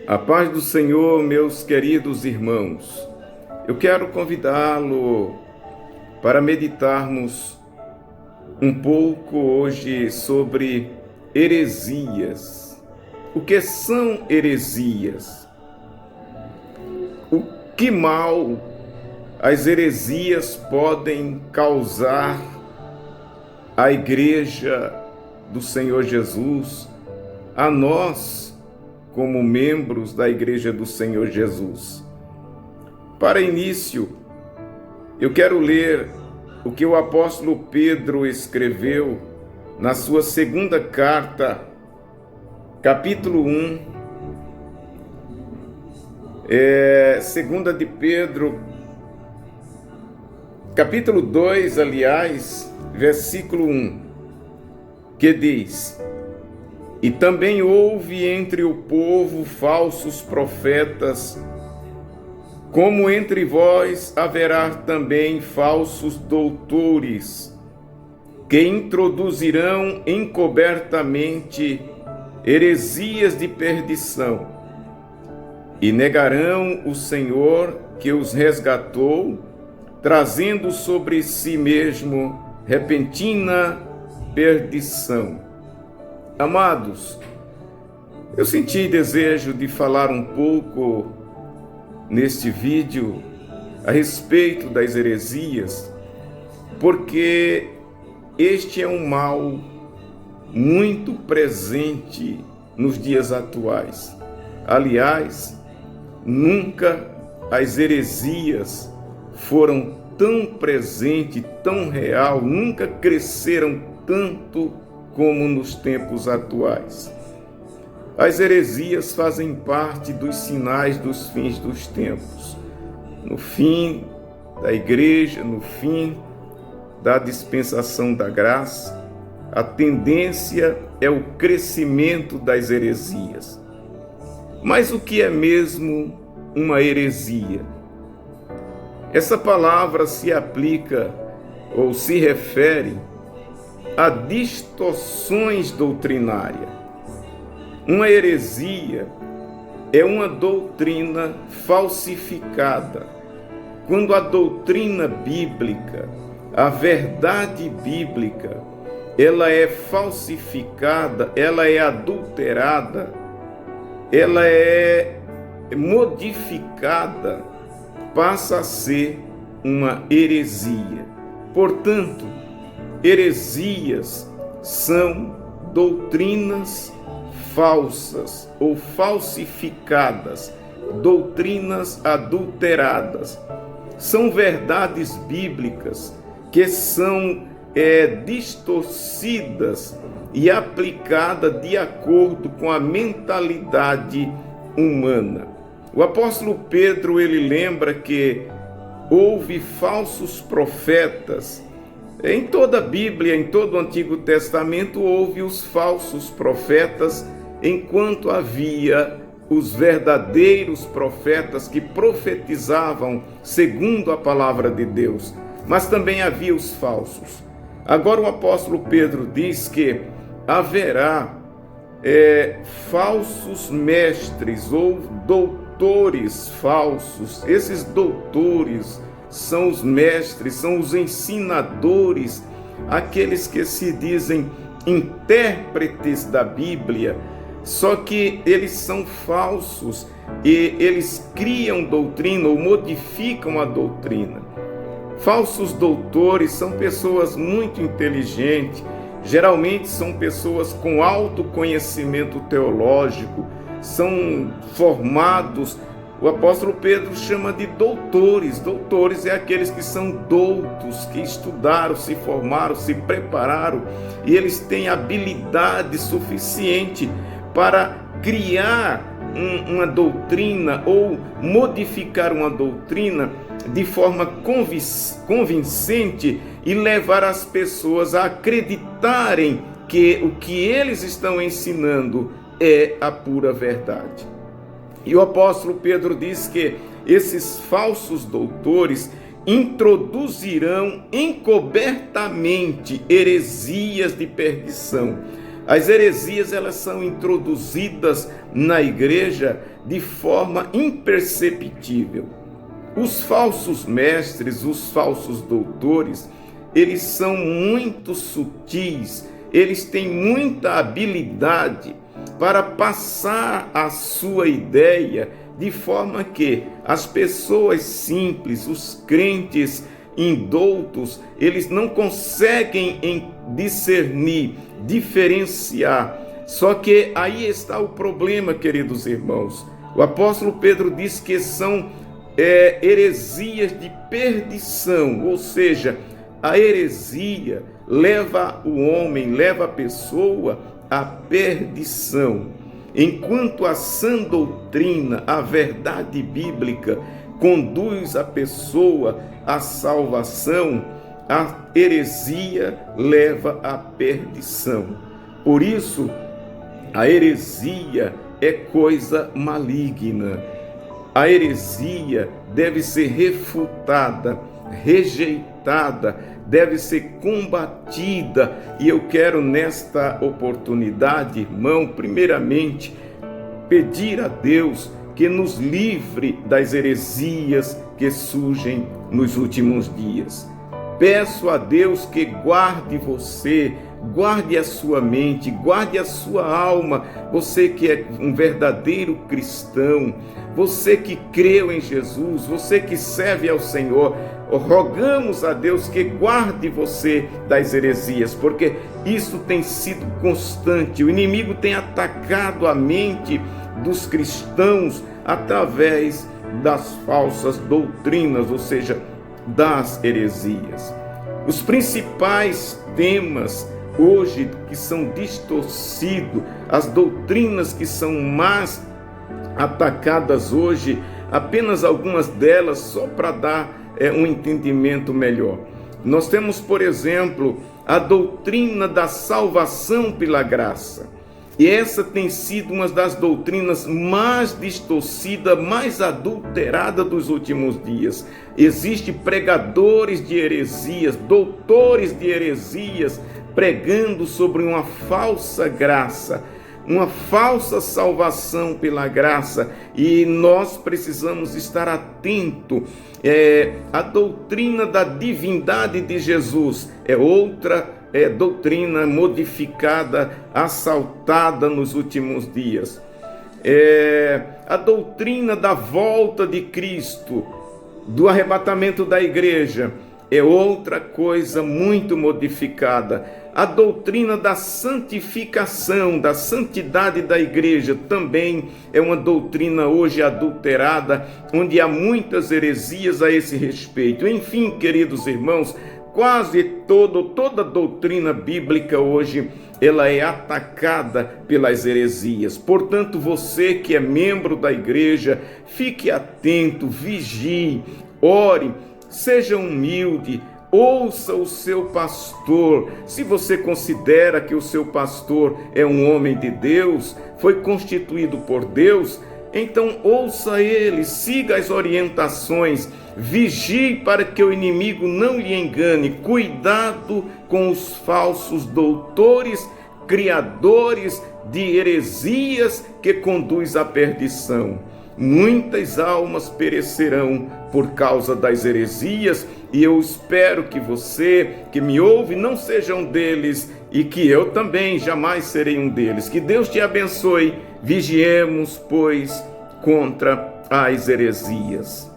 A paz do Senhor, meus queridos irmãos. Eu quero convidá-lo para meditarmos um pouco hoje sobre heresias. O que são heresias? O que mal as heresias podem causar à Igreja do Senhor Jesus, a nós, como membros da Igreja do Senhor Jesus? Para início, eu quero ler o que o apóstolo Pedro escreveu na sua segunda carta, capítulo 1, segunda de Pedro, capítulo 2, aliás, versículo 1, que diz: E também houve entre o povo falsos profetas, como entre vós haverá também falsos doutores, que introduzirão encobertamente heresias de perdição, e negarão o Senhor que os resgatou, trazendo sobre si mesmo repentina perdição. Amados, eu senti desejo de falar um pouco neste vídeo a respeito das heresias, porque este é um mal muito presente nos dias atuais. Aliás, nunca as heresias foram tão presentes, tão real, nunca cresceram tanto como nos tempos atuais. As heresias fazem parte dos sinais dos fins dos tempos. No fim da igreja, no fim da dispensação da graça, a tendência é o crescimento das heresias. Mas o que é mesmo uma heresia? Essa palavra se aplica ou se refere a distorções doutrinárias. Uma heresia é uma doutrina falsificada. Quando a doutrina bíblica, a verdade bíblica, ela é falsificada, ela é adulterada, ela é modificada, passa a ser uma heresia. Portanto, heresias são doutrinas falsas ou falsificadas, doutrinas adulteradas. São verdades bíblicas que são distorcidas e aplicadas de acordo com a mentalidade humana. O apóstolo Pedro, ele lembra que houve falsos profetas. Em toda a Bíblia, em todo o Antigo Testamento, houve os falsos profetas, enquanto havia os verdadeiros profetas que profetizavam segundo a palavra de Deus. Mas também havia os falsos. Agora o apóstolo Pedro diz que haverá falsos mestres ou doutores falsos. Esses doutores são os mestres, são os ensinadores, aqueles que se dizem intérpretes da Bíblia, só que eles são falsos e eles criam doutrina ou modificam a doutrina. Falsos doutores são pessoas muito inteligentes, geralmente são pessoas com alto conhecimento teológico, são formados. O apóstolo Pedro chama de doutores. Doutores é aqueles que são doutos, que estudaram, se formaram, se prepararam, e eles têm habilidade suficiente para criar uma doutrina ou modificar uma doutrina de forma convincente e levar as pessoas a acreditarem que o que eles estão ensinando é a pura verdade. E o apóstolo Pedro diz que esses falsos doutores introduzirão encobertamente heresias de perdição. As heresias, elas são introduzidas na igreja de forma imperceptível. Os falsos mestres, os falsos doutores, eles são muito sutis, eles têm muita habilidade para passar a sua ideia de forma que as pessoas simples, os crentes indoutos, eles não conseguem discernir, diferenciar. Só que aí está o problema, queridos irmãos. O apóstolo Pedro diz que são heresias de perdição, ou seja, a heresia leva o homem, leva a pessoa à perdição. Enquanto a sã doutrina, a verdade bíblica, conduz a pessoa à salvação, a heresia leva à perdição. Por isso, a heresia é coisa maligna. A heresia deve ser refutada, rejeitada, deve ser combatida. E eu quero nesta oportunidade, irmão, primeiramente, pedir a Deus que nos livre das heresias que surgem nos últimos dias. Peço a Deus que guarde você, guarde a sua mente, guarde a sua alma, você que é um verdadeiro cristão, você que creu em Jesus, você que serve ao Senhor, rogamos a Deus que guarde você das heresias, porque isso tem sido constante. O inimigo tem atacado a mente dos cristãos através das falsas doutrinas, ou seja, das heresias. Os principais temas hoje que são distorcidos, as doutrinas que são mais atacadas hoje, apenas algumas delas, só para dar um entendimento melhor. Nós temos, por exemplo, a doutrina da salvação pela graça. E essa tem sido uma das doutrinas mais distorcidas, mais adulteradas dos últimos dias. Existem pregadores de heresias, doutores de heresias, pregando sobre uma falsa graça, uma falsa salvação pela graça, e nós precisamos estar atentos. A doutrina da divindade de Jesus é outra doutrina modificada, assaltada nos últimos dias. A doutrina da volta de Cristo, do arrebatamento da igreja, é outra coisa muito modificada. A doutrina da santificação, da santidade da igreja, também é uma doutrina hoje adulterada, onde há muitas heresias a esse respeito. Enfim, queridos irmãos, quase toda doutrina bíblica hoje, ela é atacada pelas heresias. Portanto, você que é membro da igreja, fique atento, vigie, ore, seja humilde, ouça o seu pastor. Se você considera que o seu pastor é um homem de Deus, foi constituído por Deus, então ouça ele, siga as orientações, vigie para que o inimigo não lhe engane. Cuidado com os falsos doutores, criadores de heresias que conduz à perdição. Muitas almas perecerão por causa das heresias, e eu espero que você que me ouve não seja um deles, e que eu também jamais serei um deles. Que Deus te abençoe. Vigiemos, pois, contra as heresias.